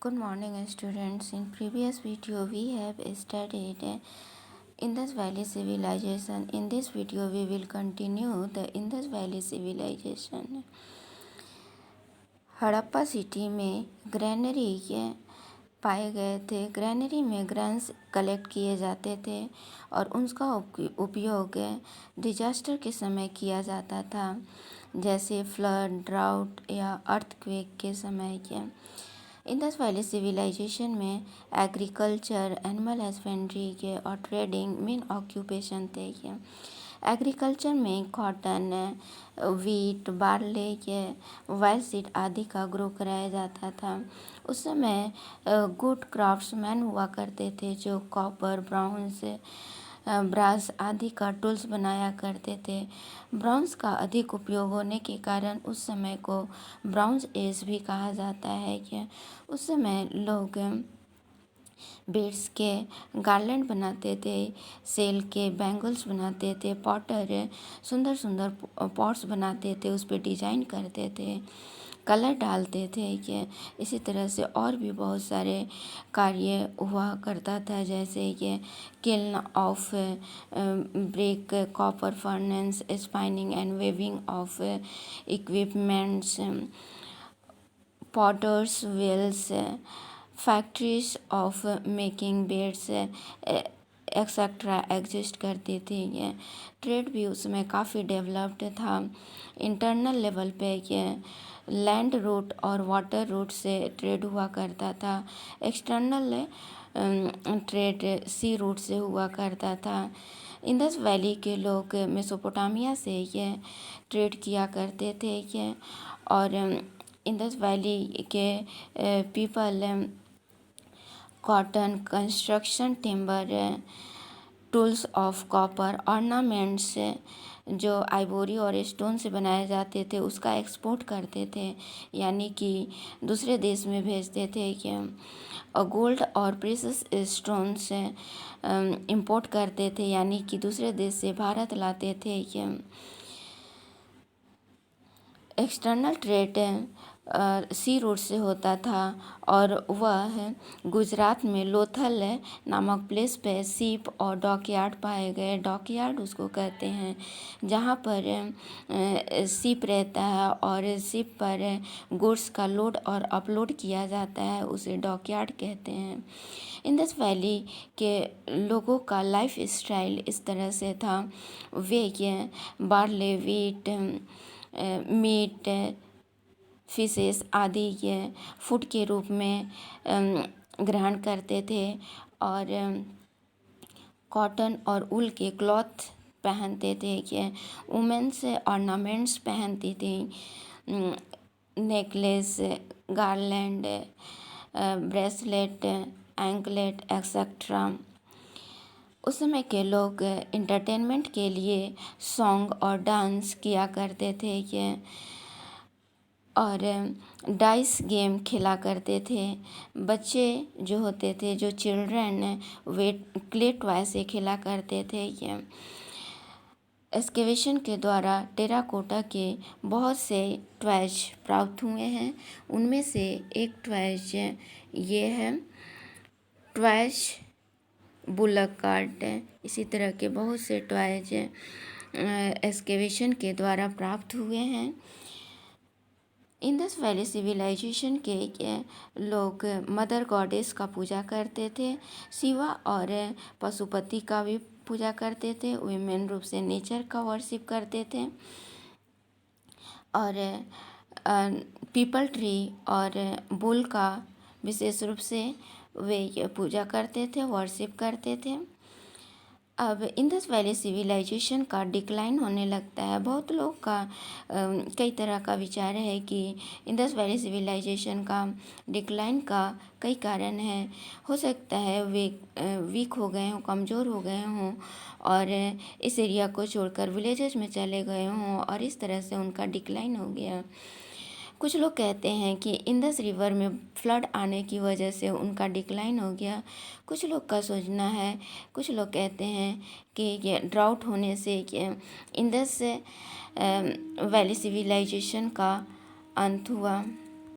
Good morning, students. In previous video, we have studied Indus Valley civilization. In this video, we will continue the Indus Valley civilization. Harappa city में granary पाए गए थे। Granary में grains collect किए जाते थे और उसका उपयोग डिजास्टर के समय किया जाता था, जैसे फ्लड, ड्राउट या अर्थक्वेक के समय के। इंडस वैली सिविलाइजेशन में एग्रीकल्चर, एनिमल हस्बेंड्री के और ट्रेडिंग मेन ऑक्यूपेशन थे। ये एग्रीकल्चर में कॉटन, वीट, बार्ले के वाइल्ड सीड आदि का ग्रो कराया जाता था। उस समय गुड क्राफ्ट्समैन हुआ करते थे जो कॉपर, ब्रास आदि का टूल्स बनाया करते थे। ब्रॉन्ज का अधिक उपयोग होने के कारण उस समय को ब्रॉन्ज एज भी कहा जाता है। कि उस समय लोग बीड्स के गार्लैंड बनाते थे, सेल के बैंगल्स बनाते थे, पॉटर सुंदर सुंदर पॉट्स बनाते थे, उस पर डिजाइन करते थे, कलर डालते थे। कि इसी तरह से और भी बहुत सारे कार्य हुआ करता था, जैसे कि kiln of brick, copper furnace, spinning and weaving of equipments, potters wheels, factories of making beads etcetera exist करती थी। ये ट्रेड भी उसमें काफ़ी डेवलप्ड था। इंटरनल लेवल पे ये लैंड रूट और वाटर रूट से ट्रेड हुआ करता था। एक्सटर्नल ट्रेड सी रूट से हुआ करता था। इंडस वैली के लोग मेसोपोटामिया से ये ट्रेड किया करते थे। ये और इंडस वैली के people cotton, construction, timber, tools of copper, ornaments जो आइवोरी और स्टोन से बनाए जाते थे उसका एक्सपोर्ट करते थे, यानी कि दूसरे देश में भेजते थे। कि गोल्ड और प्रेशियस स्टोन्स इंपोर्ट करते थे, यानी कि दूसरे देश से भारत लाते थे। कि एक्सटर्नल ट्रेड सी रूट से होता था और वह गुजरात में लोथल नामक प्लेस पे शिप और डॉकयार्ड पाए गए। डॉकयार्ड उसको कहते हैं जहाँ पर शिप रहता है और शिप पर गुड्स का लोड और अपलोड किया जाता है, उसे डॉकयार्ड कहते हैं। इंडस वैली के लोगों का लाइफ स्टाइल इस तरह से था। वे बार्ले, वीट, मीट, फिशेस आदि ये फूड के रूप में ग्रहण करते थे और कॉटन और ऊल के क्लॉथ पहनते थे। कि वुमेन्स ऑर्नामेंट्स पहनती थी, necklace, garland, bracelet, anklet etcetera. उस समय के लोग इंटरटेनमेंट के लिए सॉन्ग और डांस किया करते थे। कि और डाइस गेम खेला करते थे। बच्चे जो होते थे, जो चिल्ड्रन, वे क्ले टॉय से खेला करते थे। ये एक्सकेवेशन के द्वारा टेराकोटा के बहुत से टॉयज प्राप्त हुए हैं। उनमें से एक टॉयज ये है, टॉयज बुलक कार्ट। इसी तरह के बहुत से टॉयज एक्सकेवेशन के द्वारा प्राप्त हुए हैं। इंडस वैली सिविलाइजेशन के लोग मदर गॉडेस का पूजा करते थे, शिवा और पशुपति का भी पूजा करते थे। वे मेन रूप से नेचर का वर्शिप करते थे और पीपल ट्री और बुल का विशेष रूप से वे पूजा करते थे, वर्शिप करते थे। अब इंडस वैली सिविलाइजेशन का डिक्लाइन होने लगता है। बहुत लोग का कई तरह का विचार है कि इंडस वैली सिविलाइजेशन का डिक्लाइन का कई कारण हैं। हो सकता है वे वीक हो गए हों, कमज़ोर हो गए हों और इस एरिया को छोड़कर विलेजेस में चले गए हों और इस तरह से उनका डिक्लाइन हो गया। कुछ लोग कहते हैं कि इंडस रिवर में फ्लड आने की वजह से उनका डिक्लाइन हो गया। कुछ लोग का सोचना है, कुछ लोग कहते हैं कि ये ड्राउट होने से इंडस वैली सिविलाइजेशन का अंत हुआ।